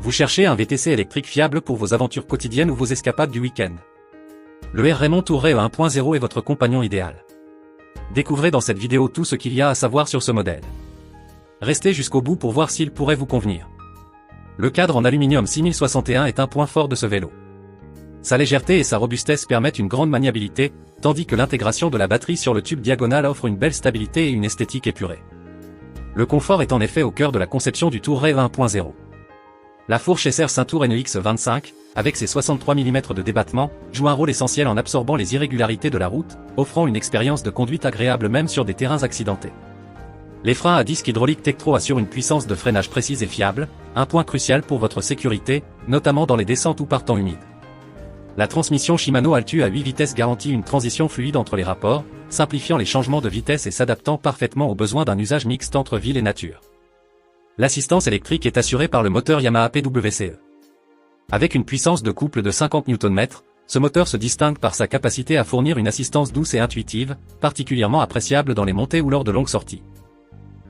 Vous cherchez un VTC électrique fiable pour vos aventures quotidiennes ou vos escapades du week-end. Le R Raymond Tourret 1.0 est votre compagnon idéal. Découvrez dans cette vidéo tout ce qu'il y a à savoir sur ce modèle. Restez jusqu'au bout pour voir s'il pourrait vous convenir. Le cadre en aluminium 6061 est un point fort de ce vélo. Sa légèreté et sa robustesse permettent une grande maniabilité, tandis que l'intégration de la batterie sur le tube diagonal offre une belle stabilité et une esthétique épurée. Le confort est en effet au cœur de la conception du Tourret 1.0. La fourche SR Ceintour NEX 25, avec ses 63 mm de débattement, joue un rôle essentiel en absorbant les irrégularités de la route, offrant une expérience de conduite agréable même sur des terrains accidentés. Les freins à disque hydraulique Tektro assurent une puissance de freinage précise et fiable, un point crucial pour votre sécurité, notamment dans les descentes ou par temps humide. La transmission Shimano Altu à 8 vitesses garantit une transition fluide entre les rapports, simplifiant les changements de vitesse et s'adaptant parfaitement aux besoins d'un usage mixte entre ville et nature. L'assistance électrique est assurée par le moteur Yamaha PWCE. Avec une puissance de couple de 50 Nm, ce moteur se distingue par sa capacité à fournir une assistance douce et intuitive, particulièrement appréciable dans les montées ou lors de longues sorties.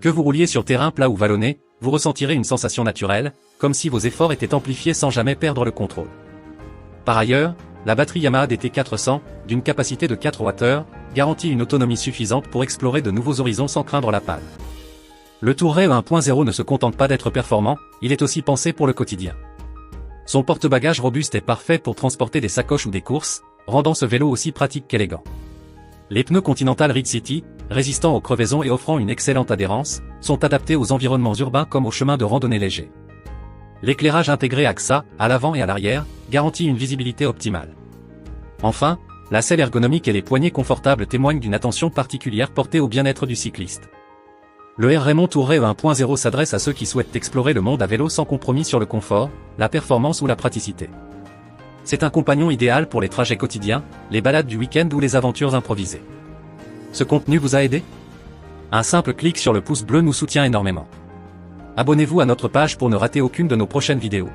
Que vous rouliez sur terrain plat ou vallonné, vous ressentirez une sensation naturelle, comme si vos efforts étaient amplifiés sans jamais perdre le contrôle. Par ailleurs, la batterie Yamaha DT400, d'une capacité de 4 Wh, garantit une autonomie suffisante pour explorer de nouveaux horizons sans craindre la panne. Le Tourret 1.0 ne se contente pas d'être performant, il est aussi pensé pour le quotidien. Son porte-bagages robuste est parfait pour transporter des sacoches ou des courses, rendant ce vélo aussi pratique qu'élégant. Les pneus Continental Rid City, résistants aux crevaisons et offrant une excellente adhérence, sont adaptés aux environnements urbains comme aux chemins de randonnée légers. L'éclairage intégré AXA, à l'avant et à l'arrière, garantit une visibilité optimale. Enfin, la selle ergonomique et les poignées confortables témoignent d'une attention particulière portée au bien-être du cycliste. Le R Raymond Tourret 1.0 s'adresse à ceux qui souhaitent explorer le monde à vélo sans compromis sur le confort, la performance ou la praticité. C'est un compagnon idéal pour les trajets quotidiens, les balades du week-end ou les aventures improvisées. Ce contenu vous a aidé? Un simple clic sur le pouce bleu nous soutient énormément. Abonnez-vous à notre page pour ne rater aucune de nos prochaines vidéos.